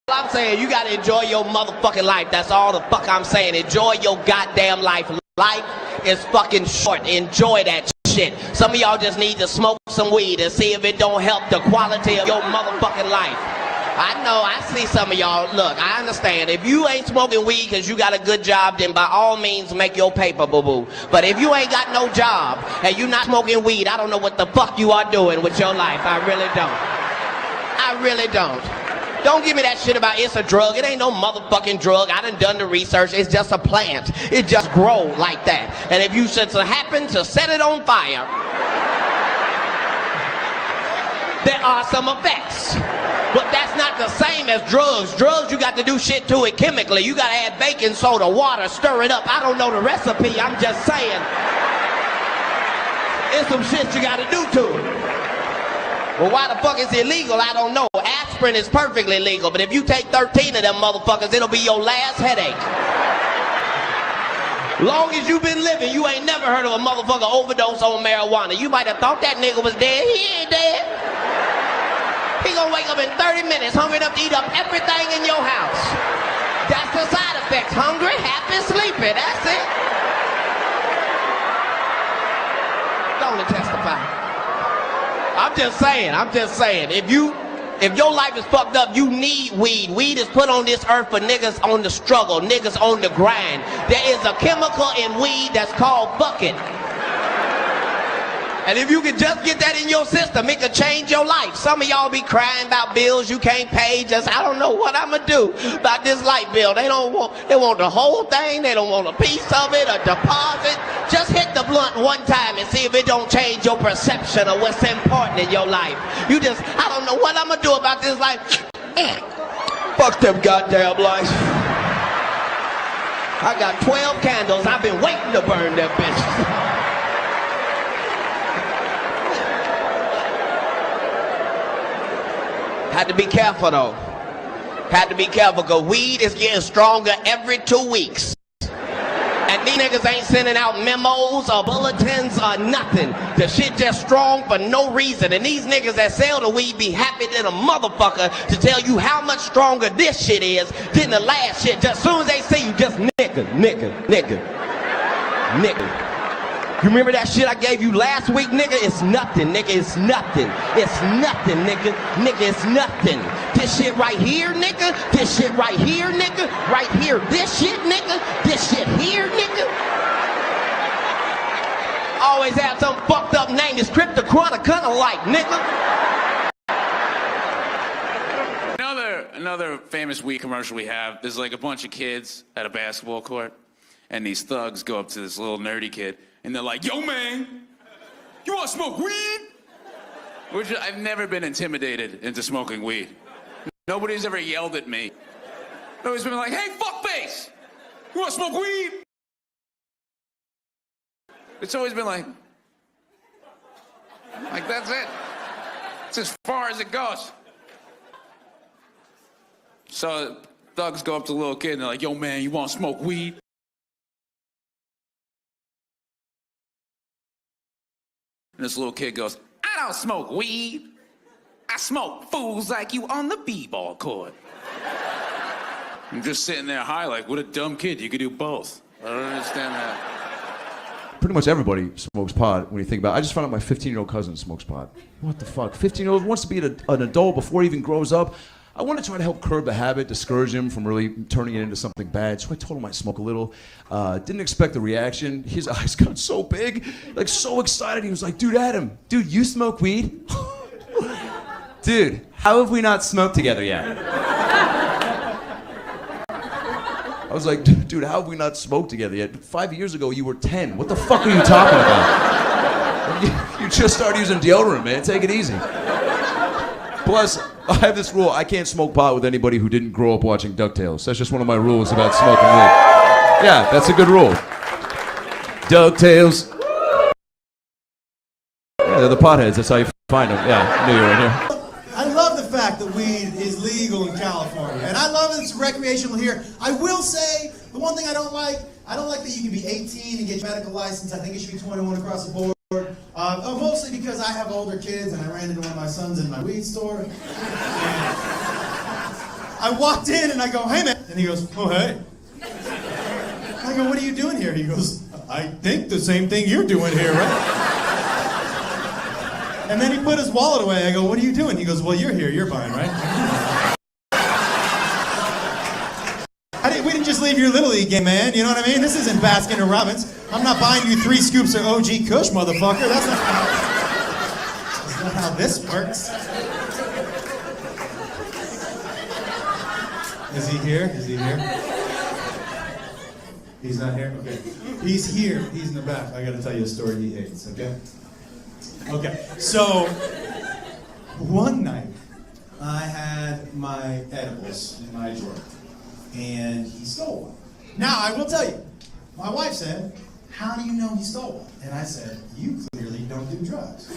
I'm saying, you gotta enjoy your motherfucking life. That's all the fuck I'm saying. Enjoy your goddamn life. Life is fucking short. Enjoy that shit. Some of y'all just need to smoke some weed and see if it don't help the quality of your motherfucking life. I know, I see some of y'all. Look, I understand. If you ain't smoking weed because you got a good job, then by all means make your paper, boo-boo. But if you ain't got no job and you not smoking weed, I don't know what the fuck you are doing with your life. I really don't. I really don't. Don't give me that shit about it's a drug. It ain't no motherfucking drug. I done the research. It's just a plant. It just grow like that. And if you should happen to set it on fire, there are some effects. But that's not the same as drugs. Drugs, you got to do shit to it chemically. You got to add baking soda, water, stir it up. I don't know the recipe. I'm just saying. It's some shit you got to do to it. Well, why the fuck is it illegal? I don't know. Aspirin is perfectly legal, but if you take 13 of them motherfuckers, it'll be your last headache. Long as you've been living, you ain't never heard of a motherfucker overdose on marijuana. You might have thought that nigga was dead. He ain't dead. He gonna wake up in 30 minutes, hungry enough to eat up everything in your house. That's the side effect. Hungry, happy, sleepy. That's it. Don't testify. I'm just saying, if your life is fucked up, you need weed. Weed is put on this earth for niggas on the struggle, niggas on the grind. There is a chemical in weed that's called fucking. And if you could just get that in your system, it could change your life. Some of y'all be crying about bills you can't pay. Just, I don't know what I'm gonna do about this light bill. They want the whole thing. They don't want a piece of it, a deposit. Just hit the blunt one time and see if it don't change your perception of what's important in your life. You just, I don't know what I'm gonna do about this life. Fuck them goddamn lights. I got 12 candles. I've been waiting to burn them bitches. Had to be careful though. Had to be careful because weed is getting stronger every 2 weeks. And these niggas ain't sending out memos or bulletins or nothing. The shit just strong for no reason. And these niggas that sell the weed be happy than a motherfucker to tell you how much stronger this shit is than the last shit. Just as soon as they see you, just nigga. You remember that shit I gave you last week, nigga? It's nothing, nigga. It's nothing. It's nothing, nigga. Nigga, it's nothing. This shit right here, nigga. This shit right here, nigga. Right here. This shit, nigga. This shit here, nigga. Always have some fucked up name. It's cryptochronic like, nigga. Another famous weed commercial we have, there's like a bunch of kids at a basketball court, and these thugs go up to this little nerdy kid, and they're like, yo, man, you want to smoke weed? Which I've never been intimidated into smoking weed. Nobody's ever yelled at me. Nobody's been like, hey, fuckface, you want to smoke weed? It's always been like, that's it. It's as far as it goes. So thugs go up to the little kid and they're like, yo, man, you want to smoke weed? And this little kid goes, I don't smoke weed. I smoke fools like you on the b-ball court. I'm just sitting there high like, what a dumb kid. You could do both. I don't understand that. Pretty much everybody smokes pot when you think about it. I just found out my 15-year-old cousin smokes pot. What the fuck? 15-year-old wants to be an adult before he even grows up. I want to try to help curb the habit, discourage him from really turning it into something bad. So I told him I'd smoke a little. Didn't expect the reaction. His eyes got so big, like so excited. He was like, dude, Adam, dude, you smoke weed? Dude, how have we not smoked together yet? I was like, dude, how have we not smoked together yet? 5 years ago, you were 10. What the fuck are you talking about? You just started using deodorant, man. Take it easy. Plus, I have this rule. I can't smoke pot with anybody who didn't grow up watching DuckTales. That's just one of my rules about smoking weed. Yeah, that's a good rule. DuckTales. Yeah, they're the potheads. That's how you find them. Yeah, I knew you were in here. I love the fact that weed is legal in California. And I love that it's recreational here. I will say, the one thing I don't like that you can be 18 and get your medical license. I think it should be 21 across the board. Mostly because I have older kids and I ran into one of my sons in my weed store. I walked in and I go, hey man. And he goes, oh hey. I go, what are you doing here? He goes, I think the same thing you're doing here, right? And then he put his wallet away. I go, what are you doing? He goes, well, you're here. You're buying, right? We didn't just leave your Little League game, man. You know what I mean? This isn't Baskin and Robbins. I'm not buying you 3 scoops of OG Kush, motherfucker. That's not how this works. Is he here? Is he here? He's not here? Okay. He's here. He's in the back. I gotta tell you a story he hates, okay? Okay. So, one night, I had my edibles in my drawer, and he stole one. Now, I will tell you, my wife said, how do you know he stole one? And I said, you clearly don't do drugs.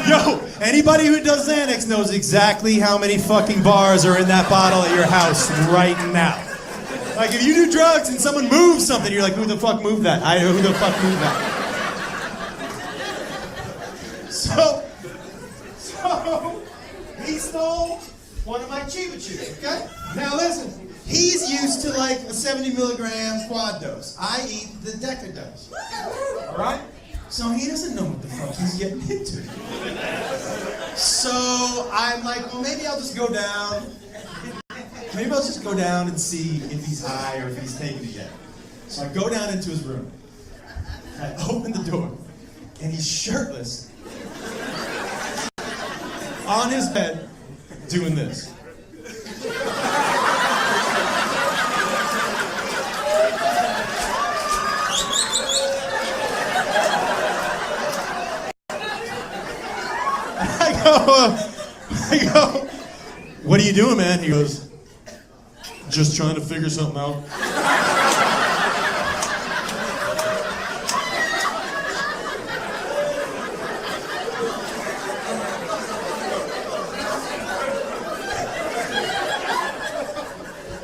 Yo, anybody who does Xanax knows exactly how many fucking bars are in that bottle at your house right now. Like, if you do drugs and someone moves something, you're like, who the fuck moved that? Who the fuck moved that? So, he stole one of my Chiba Chews, okay? Now listen, he's used to like a 70 milligram quad dose. I eat the Deca dose, all right? So he doesn't know what the fuck he's getting into. So I'm like, well, maybe I'll just go down. Maybe I'll just go down and see if he's high or if he's taking it yet. So I go down into his room. I open the door, and he's shirtless on his bed doing this. I go, what are you doing, man? He goes, just trying to figure something out.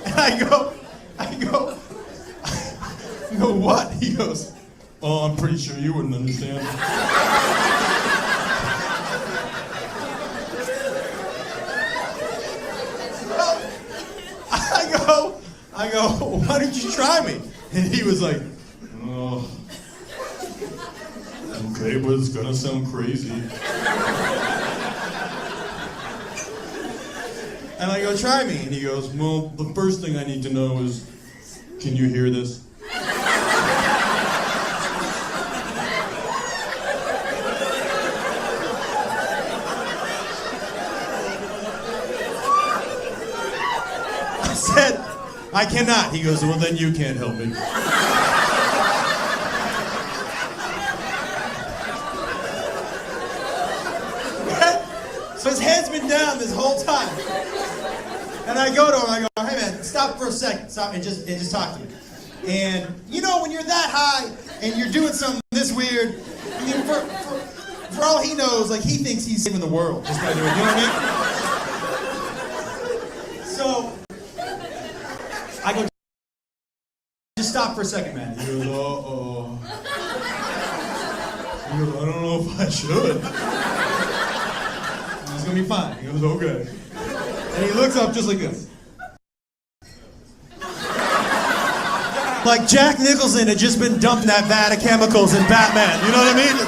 And I go, what? He goes, oh, I'm pretty sure you wouldn't understand. I go, why don't you try me? And he was like, oh, okay, but it's gonna sound crazy. And I go, try me. And he goes, well, the first thing I need to know is, can you hear this? I said, I cannot. He goes, well, then you can't help me. So his head's been down this whole time. And I go to him, I go, hey man, stop for a second. Stop and just talk to me. And you know when you're that high and you're doing something this weird, I mean, for all he knows, like he thinks he's saving the world just by doing it, you know what I mean? So I go, just stop for a second, man. He goes, uh-oh. He goes, I don't know if I should. It's gonna be fine. He goes, okay. And he looks up just like this. Like Jack Nicholson had just been dumped in that vat of chemicals in Batman. You know what I mean?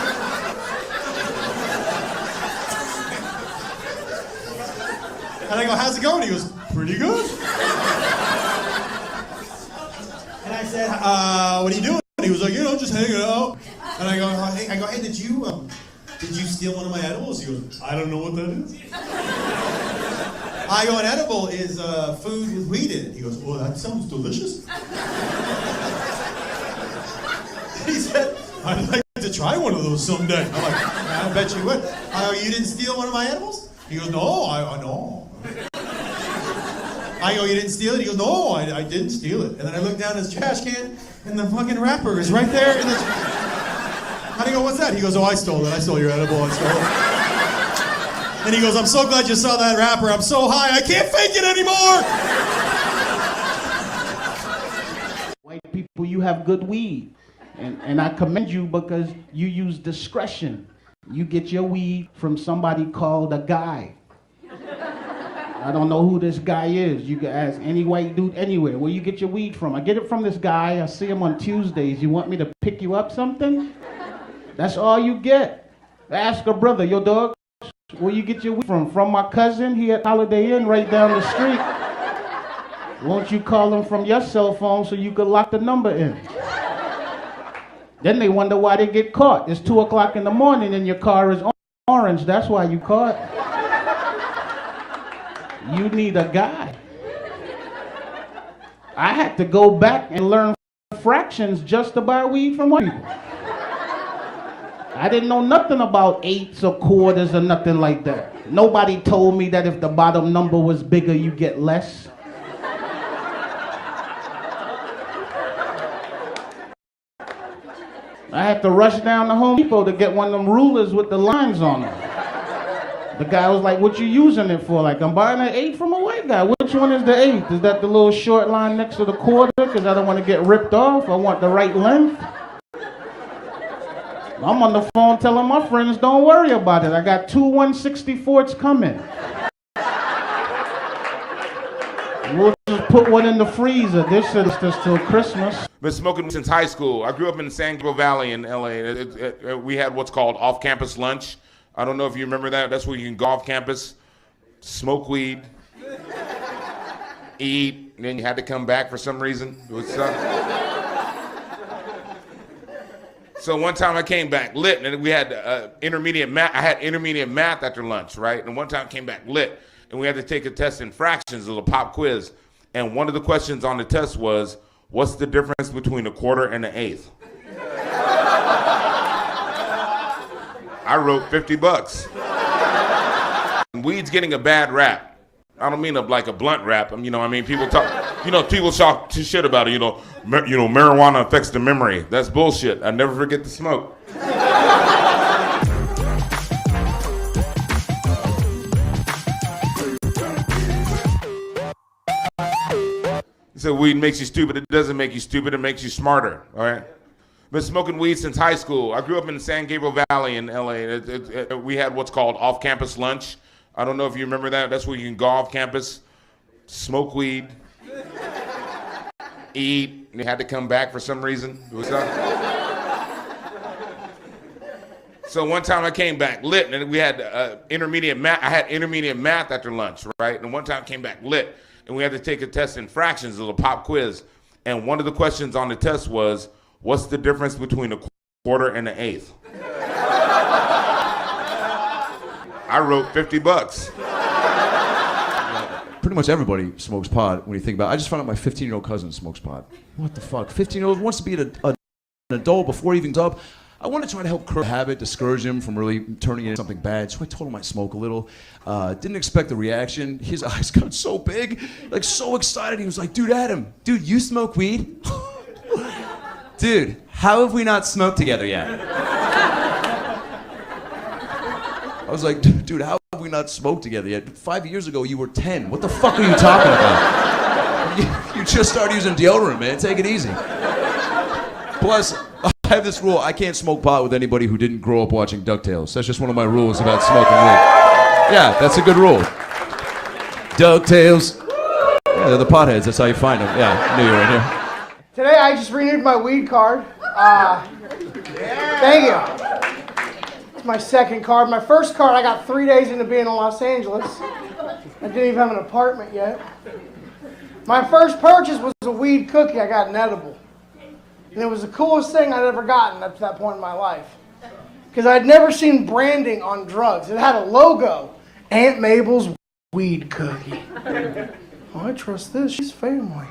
And I go, how's it going? He goes, pretty good. And I said, what are you doing? He was like, you know, just hanging out. And I go, hey, did you steal one of my edibles? He goes, I don't know what that is. I go, an edible is food with weed in it. He goes, oh, that sounds delicious. He said, I'd like to try one of those someday. I'm like, I bet you would. I go, you didn't steal one of my edibles? He goes, no, I know. I go, you didn't steal it? He goes, no, I didn't steal it. And then I look down his trash can, and the fucking wrapper is right there. In the and I go, what's that? He goes, oh, I stole it. I stole your edible. I stole it. And he goes, I'm so glad you saw that wrapper. I'm so high, I can't fake it anymore. White people, you have good weed. And I commend you because you use discretion You get your weed from somebody called a guy. I don't know who this guy is. You can ask any white dude anywhere. Where you get your weed from? I get it from this guy. I see him on Tuesdays. You want me to pick you up something? That's all you get. Ask a brother, yo dog, where you get your weed from? From my cousin. He at Holiday Inn right down the street. Won't you call him from your cell phone so you could lock the number in? Then they wonder why they get caught. It's 2 o'clock in the morning and your car is orange. That's why you caught. You need a guy. I had to go back and learn fractions just to buy weed from white people. I didn't know nothing about eighths or quarters or nothing like that. Nobody told me that if the bottom number was bigger, you get less. I had to rush down to Home Depot to get one of them rulers with the lines on them. The guy was like, what you using it for? Like, I'm buying an eighth from a white guy. Which one is the eighth? Is that the little short line next to the quarter? Because I don't want to get ripped off. I want the right length. I'm on the phone telling my friends, don't worry about it. I got 2 1/64s coming. We'll just put one in the freezer. This is just till Christmas. Been smoking since high school. I grew up in the San Gabriel Valley in LA. We had what's called off-campus lunch. I don't know if you remember that. That's where you can go off campus, smoke weed, eat, and then you had to come back for some reason. So one time I came back lit, and we had intermediate math. I had intermediate math after lunch, right? And one time I came back lit, and we had to take a test in fractions, a little pop quiz. And one of the questions on the test was, what's the difference between a quarter and an eighth? I wrote $50. Weed's getting a bad rap. I don't mean like a blunt rap. People talk, people talk shit about it. Marijuana affects the memory. That's bullshit. I never forget to smoke. So weed makes you stupid. It doesn't make you stupid. It makes you smarter. All right. Been smoking weed since high school. I grew up in the San Gabriel Valley in LA. We had what's called off-campus lunch. I don't know if you remember that. That's where you can go off campus, smoke weed, eat, and you had to come back for some reason. So one time I came back lit, and we had intermediate math. I had intermediate math after lunch, right? And one time I came back lit, and we had to take a test in fractions, a little pop quiz. And one of the questions on the test was, what's the difference between a quarter and an eighth? I wrote $50. Pretty much everybody smokes pot when you think about it. I just found out my 15-year-old cousin smokes pot. What the fuck? 15-year-old wants to be an adult before he even's up. I want to try to help curb the habit, discourage him from really turning into something bad. So I told him I'd smoke a little. Didn't expect the reaction. His eyes got so big, like so excited. He was like, dude, Adam, dude, you smoke weed? Dude, how have we not smoked together yet? I was like, dude, how have we not smoked together yet? 5 years ago, you were 10. What the fuck are you talking about? You just started using deodorant, man. Take it easy. Plus, I have this rule. I can't smoke pot with anybody who didn't grow up watching DuckTales. That's just one of my rules about smoking weed. Yeah, that's a good rule. DuckTales. Yeah, they're the potheads. That's how you find them. Yeah, I knew you were in here. Today I just renewed my weed card. Thank you. It's my second card. My first card I got 3 days into being in Los Angeles. I didn't even have an apartment yet. My first purchase was a weed cookie. I got an edible. And it was the coolest thing I'd ever gotten up to that point in my life. Because I'd never seen branding on drugs. It had a logo. Aunt Mabel's weed cookie. Oh, I trust this. She's family.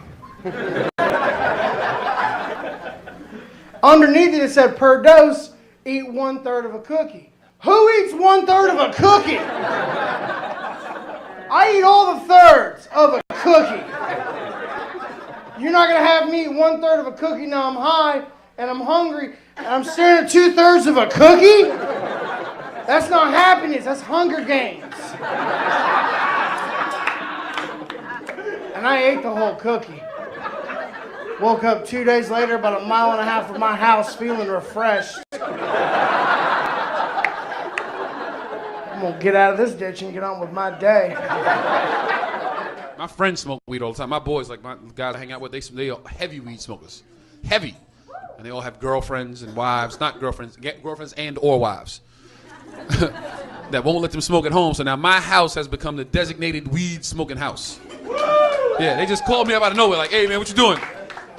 Underneath it said, per dose, eat 1/3 of a cookie. Who eats 1/3 of a cookie? I eat all the thirds of a cookie. You're not going to have me eat 1/3 of a cookie. Now I'm high and I'm hungry and I'm staring at 2/3 of a cookie? That's not happiness. That's Hunger Games. And I ate the whole cookie. Woke up 2 days later, about 1.5 miles from my house, feeling refreshed. gonna get out of this ditch and get on with my day. My friends smoke weed all the time. My boys, like my guys I hang out with, they are heavy weed smokers. Heavy. And they all have girlfriends and wives, not girlfriends, girlfriends and or wives. That won't let them smoke at home. So now my house has become the designated weed smoking house. Yeah, they just called me up out of nowhere, like, hey man, what you doing?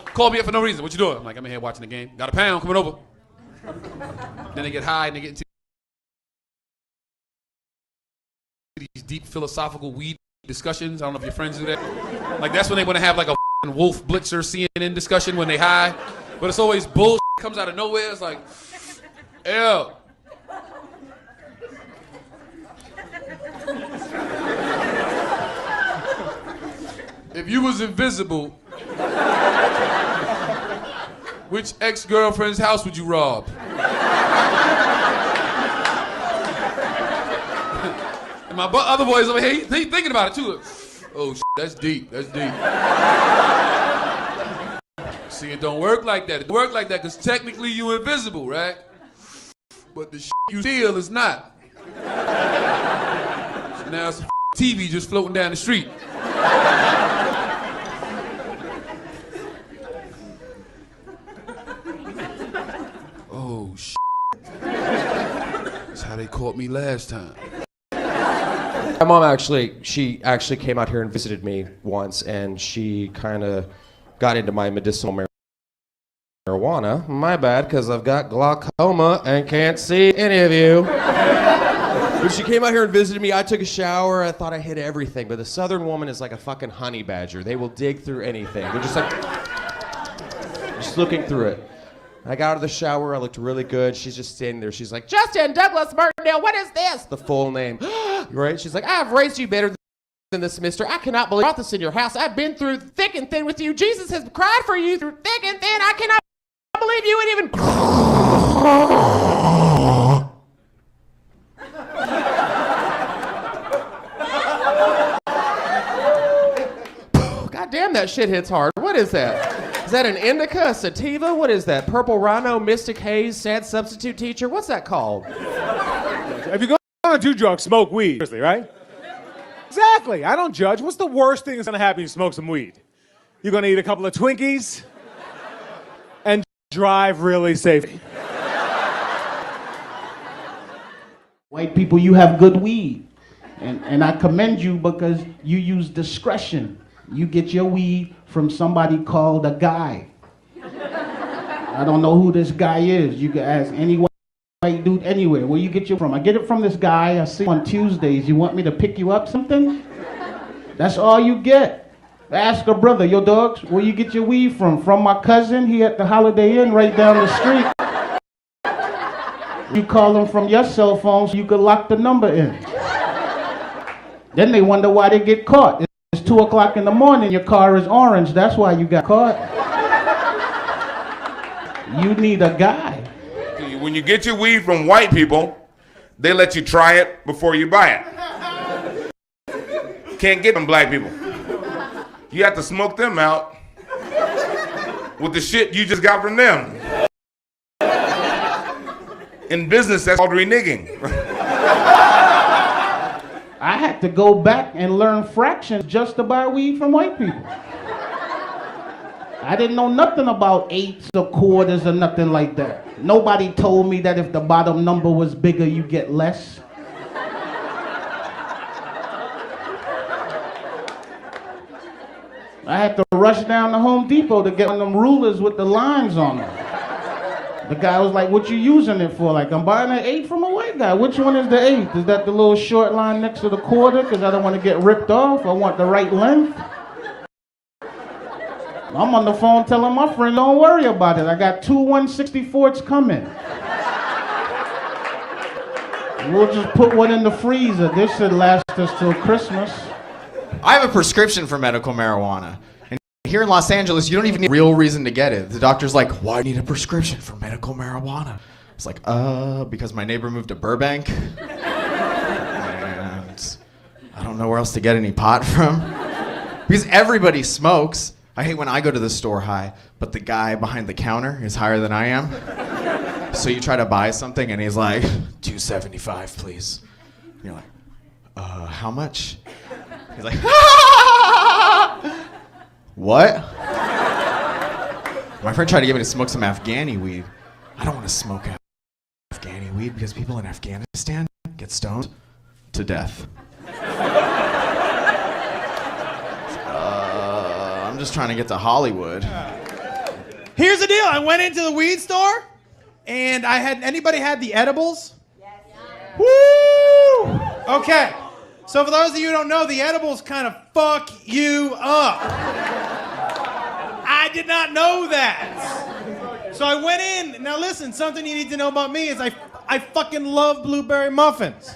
Called me up for no reason. What you doing? I'm like, I'm in here watching the game. Got a pound coming over. Then they get high and they get into these deep philosophical weed discussions. I don't know if your friends do that. Like that's when they want to have like a Wolf Blitzer CNN discussion when they high. But it's always bullshit. Comes out of nowhere. It's like, ew. If you was invisible, which ex-girlfriend's house would you rob? And my other boys over here, he thinking about it too. Oh, that's deep, that's deep. See, it don't work like that. It don't work like that because technically you invisible, right? But the you steal is not. So now it's a TV just floating down the street. Oh, that's how they caught me last time. My mom she actually came out here and visited me once, and she kind of got into my medicinal marijuana. My bad, because I've got glaucoma and can't see any of you. When she came out here and visited me, I took a shower. I thought I hit everything, but the Southern woman is like a fucking honey badger. They will dig through anything. They're just like, just looking through it. I got out of the shower, I looked really good. She's just standing there. She's like, Justin Douglas Martindale, what is this? The full name. Right? She's like, I've raised you better than this, mister. I cannot believe I brought this in your house. I've been through thick and thin with you. Jesus has cried for you through thick and thin. I cannot believe you would even... God damn, that shit hits hard. What is that? Is that an indica, a sativa? What is that? Purple Rhino, Mystic Haze, Sad Substitute Teacher? What's that called? If you're gonna do drugs, smoke weed. Seriously, right? Exactly. I don't judge. What's the worst thing that's gonna happen if you smoke some weed? You're gonna eat a couple of Twinkies and drive really safely. White people, you have good weed. And I commend you because you use discretion. You get your weed from somebody called a guy. I don't know who this guy is. You can ask any white dude anywhere. Where you get your from? I get it from this guy. I see him on Tuesdays. You want me to pick you up something? That's all you get. Ask a brother, yo dogs, where you get your weed from? From my cousin. He at the Holiday Inn right down the street. You call him from your cell phone so you could lock the number in. Then they wonder why they get caught. It's 2 o'clock in the morning, your car is orange, that's why you got caught. You need a guy. When you get your weed from white people, they let you try it before you buy it. Can't get them black people. You have to smoke them out with the shit you just got from them. In business, that's called reneging. I had to go back and learn fractions just to buy weed from white people. I didn't know nothing about eighths or quarters or nothing like that. Nobody told me that if the bottom number was bigger, you get less. I had to rush down to Home Depot to get one of them rulers with the lines on them. The guy was like, what you using it for? Like, I'm buying an 8 from a white guy. Which one is the 8? Is that the little short line next to the quarter? Because I don't want to get ripped off. I want the right length. I'm on the phone telling my friend, don't worry about it. I got 2 1/64s coming. We'll just put one in the freezer. This should last us till Christmas. I have a prescription for medical marijuana. Here in Los Angeles, you don't even need a real reason to get it. The doctor's like, why do you need a prescription for medical marijuana? It's like, because my neighbor moved to Burbank. And I don't know where else to get any pot from. Because everybody smokes. I hate when I go to the store high, but the guy behind the counter is higher than I am. So you try to buy something and he's like, $2.75, please. You're like, how much? He's like, what? My friend tried to get me to smoke some Afghani weed. I don't want to smoke Afghani weed because people in Afghanistan get stoned to death. I'm just trying to get to Hollywood. Here's the deal. I went into the weed store, and anybody had the edibles? Yes. Woo! Okay. So for those of you who don't know, the edibles kind of fuck you up. I did not know that. So I went in. Now listen, something you need to know about me is I fucking love blueberry muffins.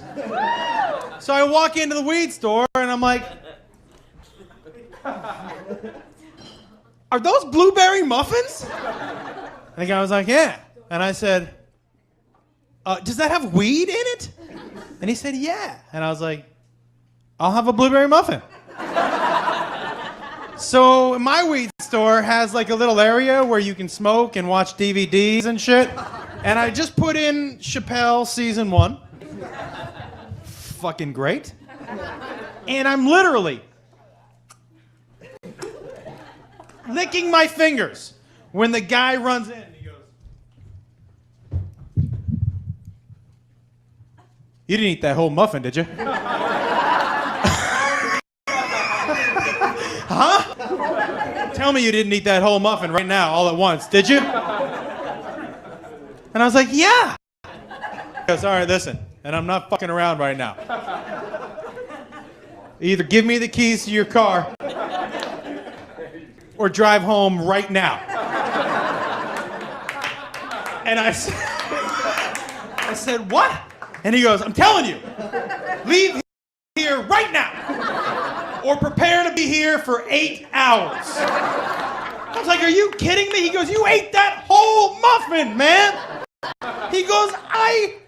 So I walk into the weed store, and I'm like, are those blueberry muffins? And the guy was like, yeah. And I said, does that have weed in it? And he said, yeah. And I was like, I'll have a blueberry muffin. So my weed store has like a little area where you can smoke and watch DVDs and shit. And I just put in Chappelle season 1. Fucking great. And I'm literally licking my fingers when the guy runs in and he goes, you didn't eat that whole muffin, did you? Huh? Tell me you didn't eat that whole muffin right now all at once, did you? And I was like, yeah. He goes, all right, listen, and I'm not fucking around right now. Either give me the keys to your car or drive home right now. And I said, what? And he goes, I'm telling you, leave here right now or prepare to be here for 8 hours. I was like, are you kidding me? He goes, you ate that whole muffin, man. He goes, I